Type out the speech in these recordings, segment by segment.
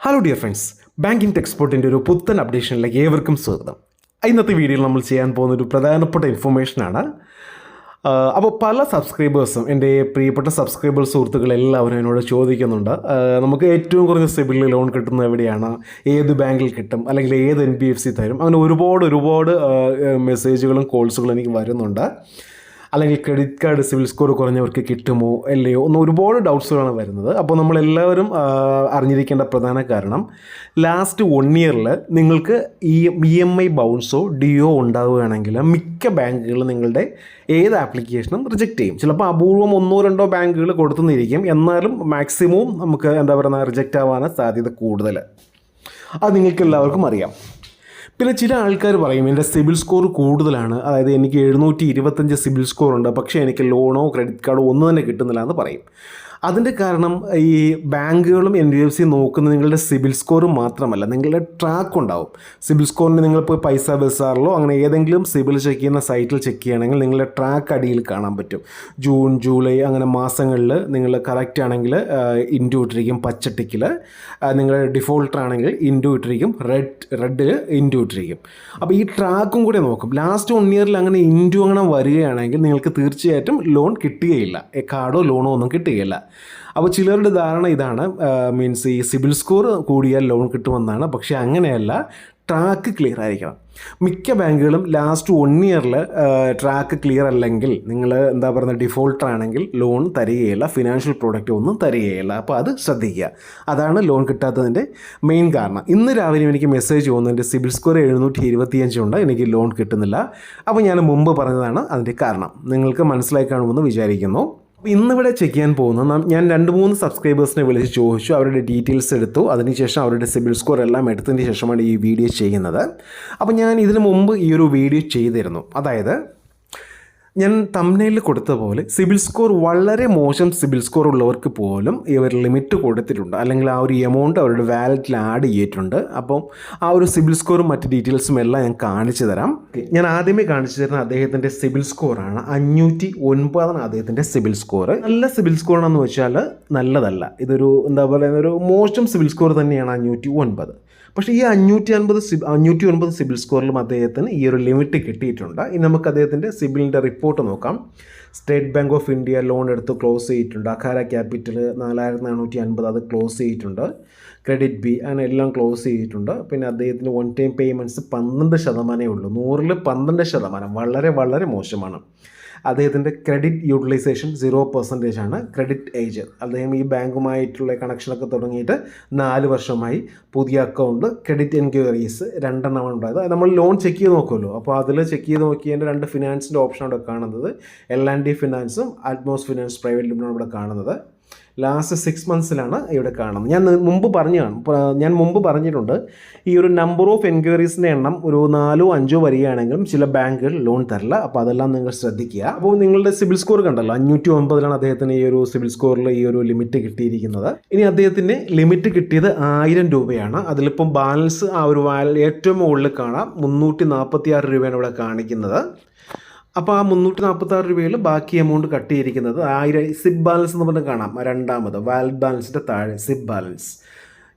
Hello dear friends, banking ടെക്സ്പോർട്ടിൻ്റെ ഒരു പുത്തൻ അപ്ഡേഷനിലേക്ക് ഏവർക്കും സ്വാഗതം. ഇന്നത്തെ വീഡിയോയിൽ നമ്മൾ ചെയ്യാൻ പോകുന്ന ഒരു പ്രധാനപ്പെട്ട ഇൻഫർമേഷനാണ്. അപ്പോൾ പല സബ്സ്ക്രൈബേഴ്സും, എൻ്റെ പ്രിയപ്പെട്ട സബ്സ്ക്രൈബേഴ്സ് സുഹൃത്തുക്കളെല്ലാവരും എന്നോട് ചോദിക്കുന്നുണ്ട്, നമുക്ക് ഏറ്റവും കുറഞ്ഞ സിബിലിൽ ലോൺ കിട്ടുന്നത് എവിടെയാണ്, ഏത് ബാങ്കിൽ കിട്ടും, അല്ലെങ്കിൽ ഏത് NBFC തരും, അങ്ങനെ ഒരുപാട് മെസ്സേജുകളും കോൾസുകളും എനിക്ക് വരുന്നുണ്ട്. അല്ലെങ്കിൽ ക്രെഡിറ്റ് കാർഡ് സിവിൽ സ്കോർ കുറഞ്ഞവർക്ക് കിട്ടുമോ അല്ലയോ എന്ന് ഒരുപാട് ഡൗട്ട്സുകളാണ് വരുന്നത്. അപ്പോൾ നമ്മളെല്ലാവരും അറിഞ്ഞിരിക്കേണ്ട പ്രധാന കാരണം, ലാസ്റ്റ് 1 ഇയറിൽ നിങ്ങൾക്ക് EMI ബൗൺസോ DO ഉണ്ടാവുകയാണെങ്കിൽ മിക്ക ബാങ്കുകളും നിങ്ങളുടെ ഏത് ആപ്ലിക്കേഷനും റിജക്റ്റ് ചെയ്യും. ചിലപ്പോൾ അപൂർവം 1-2 ബാങ്കുകൾ കൊടുത്തുനിന്നിരിക്കും, എന്നാലും മാക്സിമവും നമുക്ക് റിജക്റ്റ് ആവാൻ സാധ്യത കൂടുതൽ. അത് നിങ്ങൾക്ക് എല്ലാവർക്കും അറിയാം. പിന്നെ ചില ആൾക്കാർ പറയും, എൻ്റെ സിബിൽ സ്കോർ കൂടുതലാണ്, അതായത് എനിക്ക് 725 സിബിൽ സ്കോർ ഉണ്ട്, പക്ഷേ എനിക്ക് ലോണോ ക്രെഡിറ്റ് കാർഡോ ഒന്നും തന്നെ കിട്ടുന്നില്ല എന്ന് പറയും. അതിൻ്റെ കാരണം ഈ ബാങ്കുകളും NBFC നോക്കുന്നത് നിങ്ങളുടെ സിബിൽ സ്കോർ മാത്രമല്ല, നിങ്ങളുടെ ട്രാക്ക് ഉണ്ടാവും. സിബിൽ സ്കോറിന് നിങ്ങളിപ്പോൾ പൈസ ബസാറിലോ അങ്ങനെ ഏതെങ്കിലും സിബിൽ ചെക്ക് ചെയ്യുന്ന സൈറ്റിൽ ചെക്ക് ചെയ്യുകയാണെങ്കിൽ നിങ്ങളുടെ ട്രാക്ക് അടിയിൽ കാണാൻ പറ്റും. ജൂൺ ജൂലൈ അങ്ങനെ മാസങ്ങളിൽ നിങ്ങൾ കറക്റ്റ് ആണെങ്കിൽ ഇൻറ്റു ഇട്ടിരിക്കും പച്ച ടിക്കിൽ, നിങ്ങൾ ഡിഫോൾട്ടർ ആണെങ്കിൽ ഇൻറ്റു ഇട്ടിരിക്കും റെഡിൽ ഇൻറ്റു ഇട്ടിരിക്കും. അപ്പോൾ ഈ ട്രാക്കും കൂടെ നോക്കും. ലാസ്റ്റ് 1 ഇയറിൽ അങ്ങനെ ഇൻറ്റു അങ്ങനെ വരികയാണെങ്കിൽ നിങ്ങൾക്ക് തീർച്ചയായിട്ടും ലോൺ കിട്ടുകയില്ല, കാർഡോ ലോണോ ഒന്നും കിട്ടുകയില്ല. അപ്പോൾ ചിലരുടെ ധാരണ ഇതാണ്, മീൻസ് ഈ സിബിൽ സ്കോർ കൂടിയാൽ ലോൺ കിട്ടുമെന്നാണ്. പക്ഷേ അങ്ങനെയല്ല, ട്രാക്ക് ക്ലിയർ ആയിരിക്കണം. മിക്ക ബാങ്കുകളും ലാസ്റ്റ് 1 ഇയറിൽ ട്രാക്ക് ക്ലിയർ അല്ലെങ്കിൽ നിങ്ങൾ ഡിഫോൾട്ടർ ആണെങ്കിൽ ലോൺ തരികയില്ല, ഫിനാൻഷ്യൽ പ്രോഡക്റ്റ് ഒന്നും തരികയില്ല. അപ്പോൾ അത് ശ്രദ്ധിക്കുക. അതാണ് ലോൺ കിട്ടാത്തതിൻ്റെ മെയിൻ കാരണം. ഇന്ന് രാവിലെ എനിക്ക് മെസ്സേജ് വന്നു, എൻ്റെ സിബിൽ സ്കോർ 725 ഉണ്ട്, എനിക്ക് ലോൺ കിട്ടുന്നില്ല. അപ്പോൾ ഞാൻ മുമ്പ് പറഞ്ഞതാണ് അതിൻ്റെ കാരണം. നിങ്ങൾക്ക് മനസ്സിലായി കാണുമെന്ന് വിചാരിക്കുന്നു. അപ്പോൾ ഇന്നിവിടെ ചെക്ക് ചെയ്യാൻ പോകുന്നു, ഞാൻ 2-3 സബ്സ്ക്രൈബേഴ്സിനെ വിളിച്ച് ചോദിച്ചു, അവരുടെ ഡീറ്റെയിൽസ് എടുത്തു, അതിനുശേഷം അവരുടെ സിബിൽ സ്കോർ എല്ലാം എടുത്തതിന് ശേഷമാണ് ഈ വീഡിയോ ചെയ്യുന്നത്. അപ്പോൾ ഞാൻ ഇതിനു മുമ്പ് ഈ ഒരു വീഡിയോ ചെയ്തിരുന്നു. അതായത് ഞാൻ തംബ്നെയിലിൽ കൊടുത്ത പോലെ സിബിൽ സ്കോർ വളരെ മോശം സിബിൽ സ്കോർ ഉള്ളവർക്ക് പോലും ഇവർ ലിമിറ്റ് കൊടുത്തിട്ടുണ്ട്, അല്ലെങ്കിൽ ആ ഒരു എമൗണ്ട് അവരുടെ വാലറ്റിൽ ആഡ് ചെയ്തിട്ടുണ്ട്. അപ്പം ആ ഒരു സിബിൽ സ്കോറും മറ്റ് ഡീറ്റെയിൽസും എല്ലാം ഞാൻ കാണിച്ചു തരാം. ഞാൻ ആദ്യമേ കാണിച്ചു തരുന്ന അദ്ദേഹത്തിൻ്റെ സിബിൽ സ്കോറാണ്. 509 അദ്ദേഹത്തിൻ്റെ സിബിൽ സ്കോർ. നല്ല സിബിൽ സ്കോറാണെന്ന് വെച്ചാൽ നല്ലതല്ല, ഇതൊരു ഒരു മോശം സിബിൽ സ്കോർ തന്നെയാണ് 509. പക്ഷേ ഈ 509 സിബിൽ സ്കോറിലും അദ്ദേഹത്തിന് ഈ ഒരു ലിമിറ്റ് കിട്ടിയിട്ടുണ്ട്. ഇനി നമുക്ക് അദ്ദേഹത്തിൻ്റെ സിബിലിൻ്റെ റിപ്പോർട്ട് നോക്കാം. State bank of India loan എടുത്ത് ക്ലോസ് ചെയ്തിട്ടുണ്ട്. അഖാര ക്യാപിറ്റൽ 4450 അത് ക്ലോസ് ചെയ്തിട്ടുണ്ട്. ക്രെഡിറ്റ് ബി അങ്ങനെ എല്ലാം ക്ലോസ് ചെയ്തിട്ടുണ്ട്. പിന്നെ അദ്ദേഹത്തിന് 1 ടൈം പേയ്മെൻറ്റ്സ് 12% ഉള്ളൂ. 100ൽ 12%, വളരെ മോശമാണ്. അദ്ദേഹത്തിൻ്റെ ക്രെഡിറ്റ് യൂട്ടിലൈസേഷൻ 0% ആണ്. ക്രെഡിറ്റ് ഏജ്, അദ്ദേഹം ഈ ബാങ്കുമായിട്ടുള്ള കണക്ഷനൊക്കെ തുടങ്ങിയിട്ട് 4 വർഷമായി. പുതിയ അക്കൗണ്ട്, ക്രെഡിറ്റ് എൻക്വയറീസ് 2 ഉണ്ടായത്. നമ്മൾ ലോൺ ചെക്ക് ചെയ്ത് നോക്കുമല്ലോ, അപ്പോൾ അതിൽ ചെക്ക് ചെയ്ത് നോക്കിയതിൻ്റെ 2 ഫിനാൻസിൻ്റെ ഓപ്ഷനാണ് ഇവിടെ കാണുന്നത്. L&T ഫിനാൻസും അറ്റ്മോസ് ഫിനാൻസ് പ്രൈവറ്റ് ലിമിറ്റഡാണ് ഇവിടെ കാണുന്നത്. ലാസ്റ്റ് 6 മന്ത്സിലാണ് ഇവിടെ കാണുന്നത്. ഞാൻ മുമ്പ് പറഞ്ഞിട്ടുണ്ട്, ഈ ഒരു നമ്പർ ഓഫ് എൻക്വയറീസിൻ്റെ എണ്ണം ഒരു 4-5 വരികയാണെങ്കിലും ചില ബാങ്കുകൾ ലോൺ തരില്ല. അപ്പോൾ അതെല്ലാം നിങ്ങൾ ശ്രദ്ധിക്കുക. അപ്പോൾ നിങ്ങളുടെ സിബിൽ സ്കോർ കണ്ടല്ലോ, 509 അദ്ദേഹത്തിന് ഈ ഒരു സിബിൽ സ്കോറിൽ ഈ ഒരു ലിമിറ്റ് കിട്ടിയിരിക്കുന്നത്. ഇനി അദ്ദേഹത്തിന് ലിമിറ്റ് കിട്ടിയത് 1000 രൂപയാണ്. അതിലിപ്പം ബാലൻസ് ആ ഒരു ഏറ്റവും മുകളിൽ കാണാം 346 രൂപയാണ് ഇവിടെ കാണിക്കുന്നത്. അപ്പോൾ ആ 346 രൂപയിൽ ബാക്കി എമൗണ്ട് കട്ട് ചെയ്തിരിക്കുന്നത് 1000 സിബ് ബാലൻസ് എന്ന് പറഞ്ഞ് കാണാം. രണ്ടാമത് വാലിഡ് ബാലൻസിൻ്റെ താഴെ സിബ് ബാലൻസ്.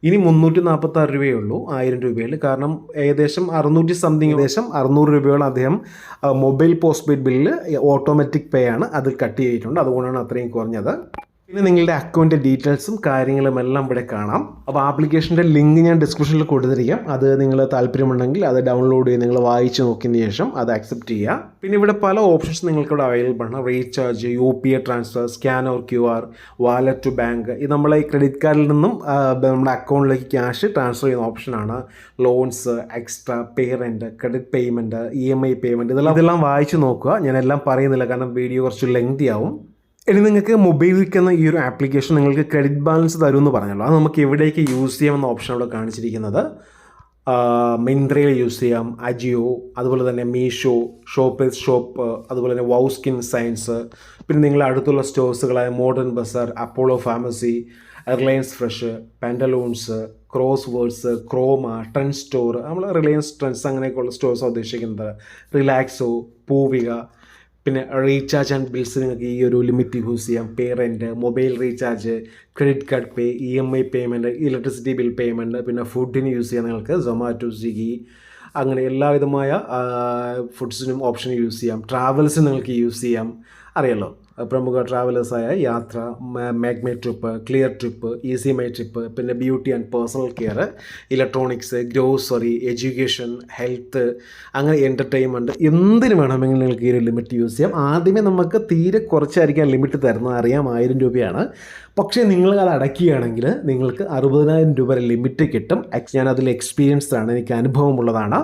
ഇനി 346 രൂപയേ ഉള്ളൂ 1000 രൂപയിൽ. കാരണം ഏകദേശം 600 രൂപയോളം അദ്ദേഹം mobile post paid bill automatic pay ആണ്, അതിൽ കട്ട് ചെയ്തിട്ടുണ്ട്. അതുകൊണ്ടാണ് അത്രയും കുറഞ്ഞത്. പിന്നെ നിങ്ങളുടെ അക്കൗണ്ടിൻ്റെ ഡീറ്റെയിൽസും കാര്യങ്ങളും എല്ലാം ഇവിടെ കാണാം. അപ്പോൾ ആപ്ലിക്കേഷൻ്റെ ലിങ്ക് ഞാൻ ഡിസ്ക്രിപ്ഷനിൽ കൊടുത്തിരിക്കാം. അത് നിങ്ങൾ താല്പര്യമുണ്ടെങ്കിൽ അത് ഡൗൺലോഡ് ചെയ്ത് നിങ്ങൾ വായിച്ച് നോക്കിയതിന് ശേഷം അത് അക്സെപ്റ്റ് ചെയ്യുക. പിന്നെ ഇവിടെ പല ഓപ്ഷൻസ് നിങ്ങൾക്കിവിടെ അവൈലബിൾ ആണ്. Recharge, UPI transfer, scan or QR, wallet to bank. ഇത് നമ്മളെ ഈ ക്രെഡിറ്റ് കാർഡിൽ നിന്നും നമ്മുടെ അക്കൗണ്ടിലേക്ക് ക്യാഷ് ട്രാൻസ്ഫർ ചെയ്യുന്ന ഓപ്ഷനാണ്. Loans, extra, pay rent, credit payment, EMI payment, ഇതെല്ലാം വായിച്ച് നോക്കുക. ഞാനെല്ലാം പറയുന്നില്ല, കാരണം വീഡിയോ കുറച്ച് ലെങ്തി ആവും. ഇനി നിങ്ങൾക്ക് മൊബൈൽ വിൽക്കുന്ന ഈ ഒരു ആപ്ലിക്കേഷൻ നിങ്ങൾക്ക് ക്രെഡിറ്റ് ബാലൻസ് തരുമെന്ന് പറഞ്ഞല്ലോ. അത് നമുക്ക് എവിടേക്ക് യൂസ് ചെയ്യാമെന്ന ഓപ്ഷൻ അവിടെ കാണിച്ചിരിക്കുന്നത്. മിന്ത്രയിൽ യൂസ് ചെയ്യാം, അജിയോ, അതുപോലെ തന്നെ മീഷോ, ഷോപ്പ്, അതുപോലെ തന്നെ വൗ സ്കിൻ സയൻസ്. പിന്നെ നിങ്ങളുടെ അടുത്തുള്ള സ്റ്റോഴ്സുകളായ Modern Bazaar, Apollo Pharmacy, Reliance Fresh, Pantaloons, Crosswords, Croma, Trend Store, നമ്മൾ റിലയൻസ് ട്രെൻഡ്സ് അങ്ങനെയൊക്കെയുള്ള സ്റ്റോഴ്സാണ് ഉദ്ദേശിക്കുന്നത്. റിലാക്സോ, പൂവിക, പിന്നെ റീചാർജ് ആൻഡ് ബിൽസ് നിങ്ങൾക്ക് ഈ ഒരു ലിമിറ്റ് യൂസ് ചെയ്യാം. Pay rent, mobile recharge, credit card pay, EMI payment, electricity bill payment, പിന്നെ ഫുഡിന് യൂസ് ചെയ്യാം നിങ്ങൾക്ക് സൊമാറ്റോ, സ്വിഗ്ഗി, അങ്ങനെ എല്ലാവിധമായ ഫുഡ്സിനും ഓപ്ഷൻ യൂസ് ചെയ്യാം. ട്രാവൽസ് നിങ്ങൾക്ക് യൂസ് ചെയ്യാം. അറിയാലോ, പ്രമുഖ ട്രാവലേഴ്സായ Yatra, make my trip, clear trip, easy my trip, പിന്നെ beauty and personal care, electronics, grocery, education, health, അങ്ങനെ എൻ്റർടൈൻമെൻറ്റ്, എന്തിനു വേണമെങ്കിലും നിങ്ങൾക്ക് ഈ ഒരു ലിമിറ്റ് യൂസ് ചെയ്യാം. ആദ്യമേ നമുക്ക് തീരെ കുറച്ചായിരിക്കാം ലിമിറ്റ് തരുന്നത്, അറിയാം, 1000 രൂപയാണ്. പക്ഷേ നിങ്ങൾ അത് അടയ്ക്കുകയാണെങ്കിൽ നിങ്ങൾക്ക് 60,000 രൂപ വരെ ലിമിറ്റ് കിട്ടും. ഞാൻ അതിൽ എക്സ്പീരിയൻസ്ഡ് ആണ്, എനിക്ക് അനുഭവമുള്ളതാണ്.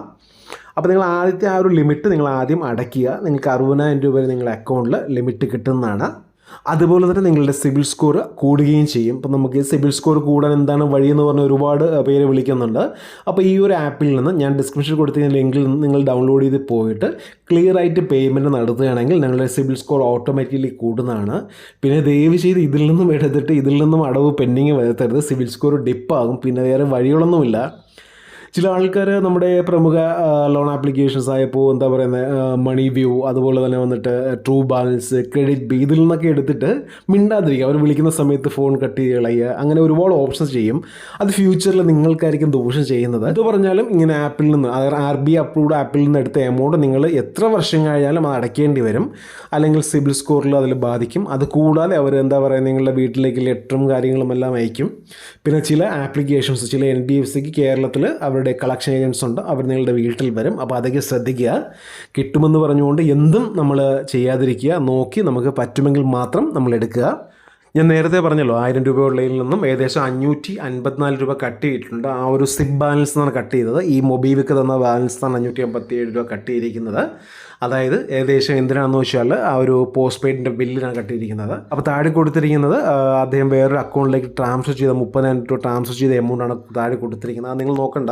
അപ്പോൾ നിങ്ങൾ ആദ്യത്തെ ആ ഒരു ലിമിറ്റ് നിങ്ങൾ ആദ്യം അടയ്ക്കുക. നിങ്ങൾക്ക് 60,000 രൂപ വരെ നിങ്ങളുടെ അക്കൗണ്ടിൽ ലിമിറ്റ് കിട്ടുന്നതാണ്. അതുപോലെ തന്നെ നിങ്ങളുടെ സിബിൽ സ്കോർ കൂടുകയും ചെയ്യും. അപ്പോൾ നമുക്ക് സിബിൽ സ്കോർ കൂടാൻ എന്താണ് വഴിയെന്ന് പറഞ്ഞ് ഒരുപാട് പേര് വിളിക്കുന്നുണ്ട്. അപ്പോൾ ഈ ഒരു ആപ്പിൽ നിന്ന് ഞാൻ ഡിസ്ക്രിപ്ഷനിൽ കൊടുത്തിരുന്ന ലിങ്കിൽ നിന്ന് നിങ്ങൾ ഡൗൺലോഡ് ചെയ്ത് പോയിട്ട് ക്ലിയർ ആയിട്ട് പേയ്മെൻറ്റ് നടത്തുകയാണെങ്കിൽ നിങ്ങളുടെ സിബിൽ സ്കോർ ഓട്ടോമാറ്റിക്കലി കൂടുന്നതാണ്. പിന്നെ ദയവ് ചെയ്ത് ഇതിൽ നിന്നും എടുത്തിട്ട് ഇതിൽ നിന്നും അടവ് പെൻഡിങ് വരുത്തരുത്. സിബിൽ സ്കോർ ഡിപ്പാകും. പിന്നെ വേറെ വഴികളൊന്നുമില്ല. ചില ആൾക്കാർ നമ്മുടെ പ്രമുഖ ലോൺ ആപ്ലിക്കേഷൻസ് ആയപ്പോൾ എന്താ പറയുന്നത്, മണി വ്യൂ, അതുപോലെ തന്നെ വന്നിട്ട് ട്രൂ ബാലൻസ്, ക്രെഡിറ്റ് ബി, ഇതിൽ നിന്നൊക്കെ എടുത്തിട്ട് മിണ്ടാതിരിക്കുക. അവർ വിളിക്കുന്ന സമയത്ത് ഫോൺ കട്ട് ചെയ്ത് കളയുക, അങ്ങനെ ഒരുപാട് ഓപ്ഷൻസ് ചെയ്യും. അത് ഫ്യൂച്ചറിൽ നിങ്ങൾക്കായിരിക്കും ദോഷം ചെയ്യുന്നത്. ഇത് പറഞ്ഞാലും ഇങ്ങനെ ആപ്പിൽ നിന്ന്, അതായത് RBI അപ്രൂവ്ഡ് ആപ്പിൽ നിന്ന് എടുത്ത എമൗണ്ട് നിങ്ങൾ എത്ര വർഷം കഴിഞ്ഞാലും അത് അടയ്ക്കേണ്ടി വരും. അല്ലെങ്കിൽ സിബിൽ സ്കോറിൽ അതിൽ ബാധിക്കും. അത് കൂടാതെ അവർ എന്താ പറയുക, നിങ്ങളുടെ വീട്ടിലേക്ക് ലെറ്ററും കാര്യങ്ങളും എല്ലാം അയക്കും. പിന്നെ ചില ആപ്ലിക്കേഷൻസ്, ചില NBFCക്ക് കേരളത്തിൽ അവരുടെ കളക്ഷൻ ഏജൻസ് ഉണ്ട്, അവർ നിങ്ങളുടെ വീട്ടിൽ വരും. അപ്പോൾ അതൊക്കെ ശ്രദ്ധിക്കുക. കിട്ടുമെന്ന് പറഞ്ഞുകൊണ്ട് എന്തും നമ്മൾ ചെയ്യാതിരിക്കുക. നോക്കി നമുക്ക് പറ്റുമെങ്കിൽ മാത്രം നമ്മൾ എടുക്കുക. ഞാൻ നേരത്തെ പറഞ്ഞല്ലോ, 1000 രൂപ ഉള്ളതിൽ നിന്നും ഏകദേശം 554 രൂപ കട്ട് ചെയ്തിട്ടുണ്ട്. ആ ഒരു സിബ് ബാലൻസ് എന്നാണ് കട്ട് ചെയ്തത്. ഈ മൊബൈവിക്ക് തന്ന ബാലൻസ് ആണ് 557 രൂപ കട്ട് ചെയ്തിരിക്കുന്നത്. അതായത് ഏകദേശം എന്തിനാണെന്ന് വെച്ചാൽ ആ ഒരു പോസ്റ്റ് പെയ്ഡിൻ്റെ ബില്ലിനാണ് കട്ട് ചെയ്തിരിക്കുന്നത്. അപ്പോൾ താഴെ കൊടുത്തിരിക്കുന്നത് അദ്ദേഹം വേറൊരു അക്കൗണ്ടിലേക്ക് ട്രാൻസ്ഫർ ചെയ്ത 30,000 രൂപ ട്രാൻസ്ഫർ ചെയ്ത എമൗണ്ടാണ് താഴെ കൊടുത്തിരിക്കുന്നത്. അത് നിങ്ങൾ നോക്കണ്ട,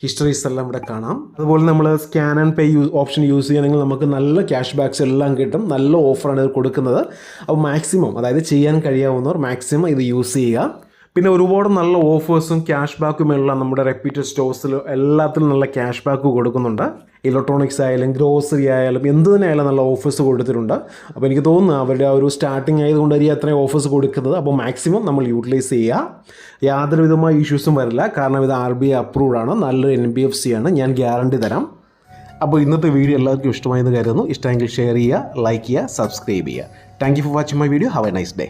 ഹിസ്റ്ററീസ് എല്ലാം ഇവിടെ കാണാം. അതുപോലെ നമ്മൾ scan and pay option use ചെയ്യുകയാണെങ്കിൽ നമുക്ക് നല്ല ക്യാഷ് ബാക്ക്സ് എല്ലാം കിട്ടും. നല്ല ഓഫറാണ് ഇത് കൊടുക്കുന്നത്. അപ്പോൾ മാക്സിമം, അതായത് ചെയ്യാൻ കഴിയാവുന്നവർ മാക്സിമം ഇത് യൂസ് ചെയ്യുക. പിന്നെ ഒരുപാട് നല്ല ഓഫേഴ്സും ക്യാഷ് ബാക്കും എല്ലാം നമ്മുടെ റെപ്യൂട്ടഡ് സ്റ്റോഴ്സിൽ എല്ലാത്തിലും നല്ല ക്യാഷ് ബാക്ക് കൊടുക്കുന്നുണ്ട്. ഇലക്ട്രോണിക്സ് ആയാലും ഗ്രോസറി ആയാലും എന്ത് തന്നെ ആയാലും നല്ല ഓഫേഴ്സ് കൊടുത്തിട്ടുണ്ട്. അപ്പോൾ എനിക്ക് തോന്നുന്നു അവരുടെ ആ ഒരു സ്റ്റാർട്ടിങ് ആയതുകൊണ്ടായിരിക്കും അത്രയും ഓഫേഴ്സ് കൊടുക്കുന്നത്. അപ്പോൾ മാക്സിമം നമ്മൾ യൂട്ടിലൈസ് ചെയ്യുക. യാതൊരു വിധമായ ഇഷ്യൂസും വരില്ല. കാരണം ഇത് RBI അപ്രൂവ്ഡ് ആണ്, നല്ലൊരു NBFC ആണ്, ഞാൻ ഗ്യാരണ്ടി തരാം. അപ്പോൾ ഇന്നത്തെ വീഡിയോ എല്ലാവർക്കും ഇഷ്ടമായെന്ന് കരുതുന്നു. ഇഷ്ടമെങ്കിൽ ഷെയർ ചെയ്യുക, ലൈക്ക് ചെയ്യുക, സബ്സ്ക്രൈബ് ചെയ്യുക. Thank you for watching my video. Have A nice day.